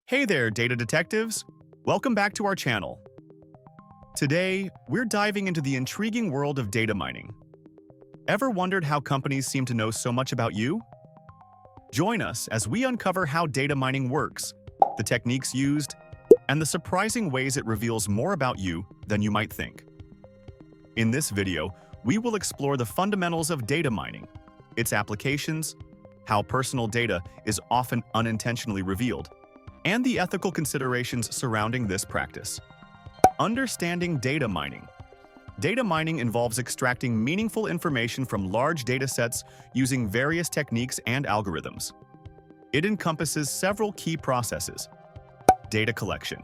Hey there, data detectives! Welcome back to our channel. Today, we're diving into the intriguing world of data mining. Ever wondered how companies seem to know so much about you? Join us as we uncover how data mining works, the techniques used, and the surprising ways it reveals more about you than you might think. In this video, we will explore the fundamentals of data mining, its applications, how personal data is often unintentionally revealed, and the ethical considerations surrounding this practice. Understanding data mining. Data mining involves extracting meaningful information from large data sets using various techniques and algorithms. It encompasses several key processes. Data collection.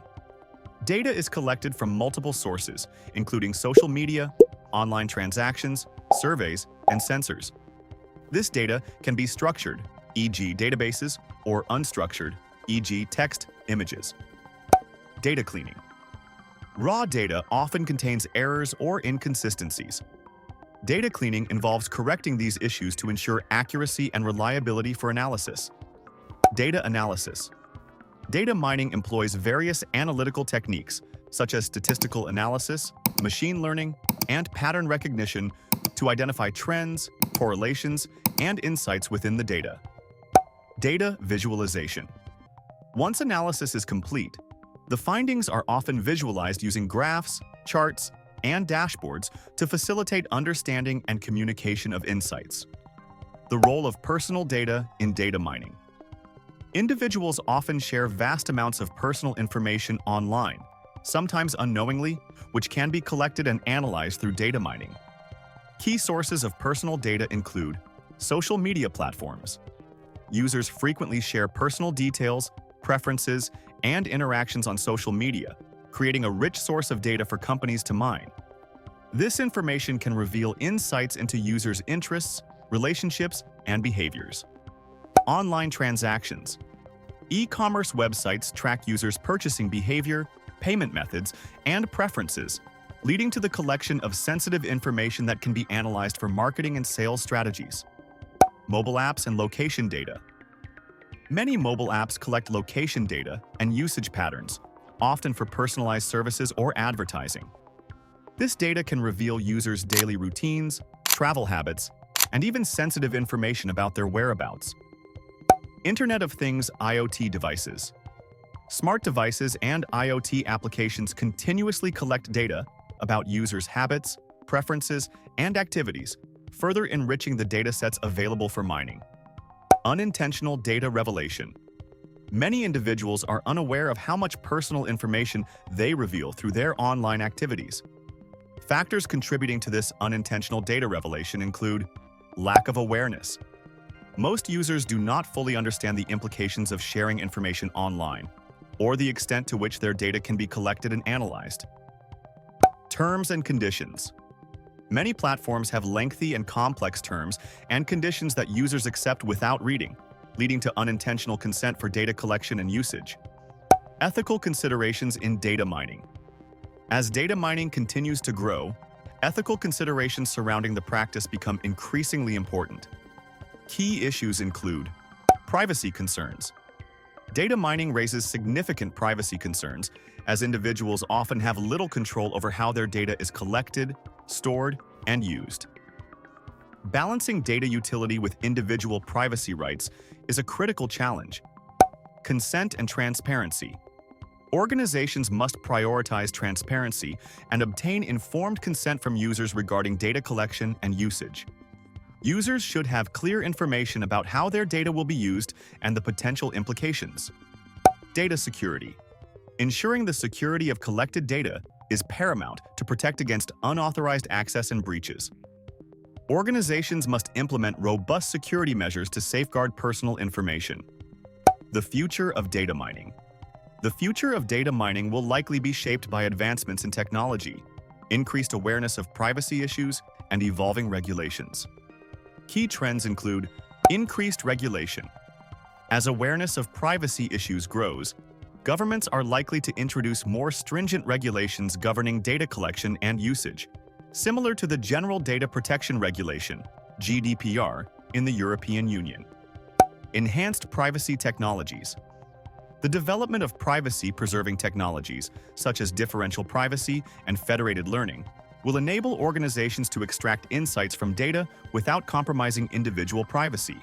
Data is collected from multiple sources, including social media, online transactions, surveys, and sensors. This data can be structured, e.g. databases, or unstructured, e.g. text, images. Data cleaning. Raw data often contains errors or inconsistencies. Data cleaning involves correcting these issues to ensure accuracy and reliability for analysis. Data analysis. Data mining employs various analytical techniques, such as statistical analysis, machine learning, and pattern recognition to identify trends, correlations, and insights within the data. Data visualization. Once analysis is complete, the findings are often visualized using graphs, charts, and dashboards to facilitate understanding and communication of insights. The role of personal data in data mining. Individuals often share vast amounts of personal information online, sometimes unknowingly, which can be collected and analyzed through data mining. Key sources of personal data include social media platforms. Users frequently share personal details, preferences, and interactions on social media, creating a rich source of data for companies to mine. This information can reveal insights into users' interests, relationships, and behaviors. Online transactions. E-commerce websites track users' purchasing behavior, payment methods, and preferences, leading to the collection of sensitive information that can be analyzed for marketing and sales strategies. Mobile apps and location data. Many mobile apps collect location data and usage patterns, often for personalized services or advertising. This data can reveal users' daily routines, travel habits, and even sensitive information about their whereabouts. Internet of Things IoT devices. Smart devices and IoT applications continuously collect data about users' habits, preferences, and activities, further enriching the datasets available for mining. Unintentional data revelation. Many individuals are unaware of how much personal information they reveal through their online activities. Factors contributing to this unintentional data revelation include lack of awareness. Most users do not fully understand the implications of sharing information online, or the extent to which their data can be collected and analyzed. Terms and conditions. Many platforms have lengthy and complex terms and conditions that users accept without reading, leading to unintentional consent for data collection and usage. Ethical considerations in data mining. As data mining continues to grow, ethical considerations surrounding the practice become increasingly important. Key issues include privacy concerns. Data mining raises significant privacy concerns, as individuals often have little control over how their data is collected, stored, and used. Balancing data utility with individual privacy rights is a critical challenge. Consent and transparency. Organizations must prioritize transparency and obtain informed consent from users regarding data collection and usage. Users should have clear information about how their data will be used and the potential implications. Data security. Ensuring the security of collected data is paramount to protect against unauthorized access and breaches. Organizations must implement robust security measures to safeguard personal information. The future of data mining. The future of data mining will likely be shaped by advancements in technology, increased awareness of privacy issues, and evolving regulations. Key trends include increased regulation. As awareness of privacy issues grows, governments are likely to introduce more stringent regulations governing data collection and usage, similar to the General Data Protection Regulation, GDPR, in the European Union. Enhanced privacy technologies. The development of privacy-preserving technologies, such as differential privacy and federated learning, will enable organizations to extract insights from data without compromising individual privacy.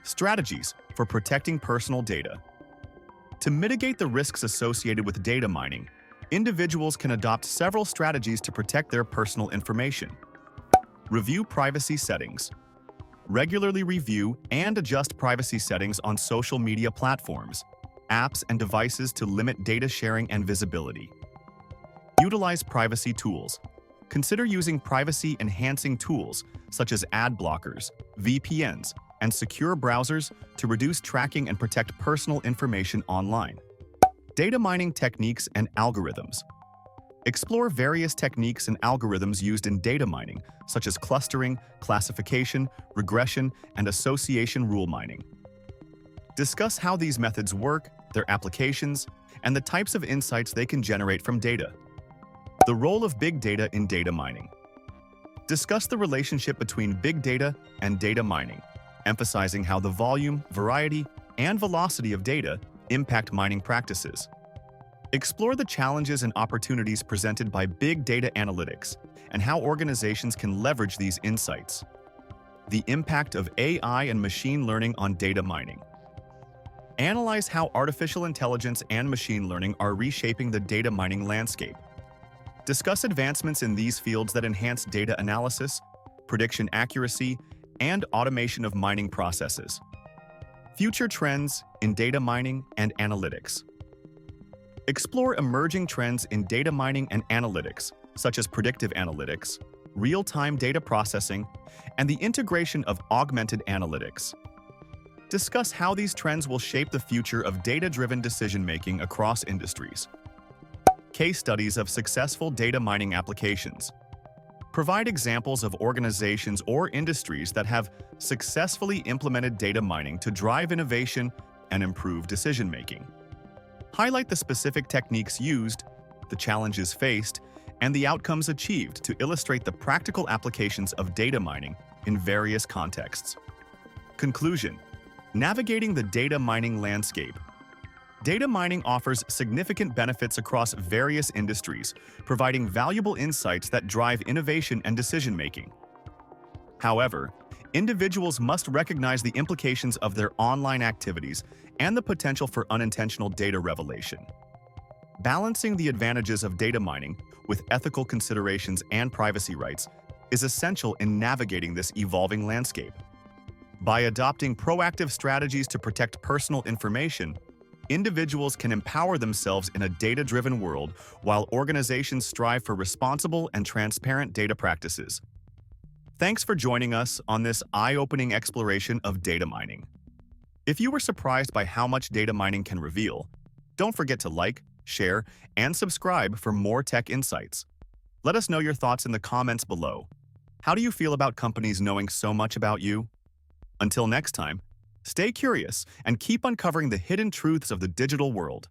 Strategies for protecting personal data. To mitigate the risks associated with data mining, individuals can adopt several strategies to protect their personal information. Review privacy settings. Regularly review and adjust privacy settings on social media platforms, apps, and devices to limit data sharing and visibility. Utilize privacy tools. Consider using privacy-enhancing tools such as ad blockers, VPNs, and secure browsers to reduce tracking and protect personal information online. Data mining techniques and algorithms. Explore various techniques and algorithms used in data mining, such as clustering, classification, regression, and association rule mining. Discuss how these methods work, their applications, and the types of insights they can generate from data. The role of big data in data mining. Discuss the relationship between big data and data mining, emphasizing how the volume, variety, and velocity of data impact mining practices. Explore the challenges and opportunities presented by big data analytics and how organizations can leverage these insights. The impact of AI and machine learning on data mining. Analyze how artificial intelligence and machine learning are reshaping the data mining landscape. Discuss advancements in these fields that enhance data analysis, prediction accuracy, and automation of mining processes. Future trends in data mining and analytics. Explore emerging trends in data mining and analytics, such as predictive analytics, real-time data processing, and the integration of augmented analytics. Discuss how these trends will shape the future of data-driven decision-making across industries. Case studies of successful data mining applications. Provide examples of organizations or industries that have successfully implemented data mining to drive innovation and improve decision-making. Highlight the specific techniques used, the challenges faced, and the outcomes achieved to illustrate the practical applications of data mining in various contexts. Conclusion: navigating the data mining landscape. Data mining offers significant benefits across various industries, providing valuable insights that drive innovation and decision-making. However, individuals must recognize the implications of their online activities and the potential for unintentional data revelation. Balancing the advantages of data mining with ethical considerations and privacy rights is essential in navigating this evolving landscape. By adopting proactive strategies to protect personal information, individuals can empower themselves in a data-driven world while organizations strive for responsible and transparent data practices. Thanks for joining us on this eye-opening exploration of data mining. If you were surprised by how much data mining can reveal, don't forget to like, share, and subscribe for more tech insights. Let us know your thoughts in the comments below. How do you feel about companies knowing so much about you? Until next time, stay curious and keep uncovering the hidden truths of the digital world.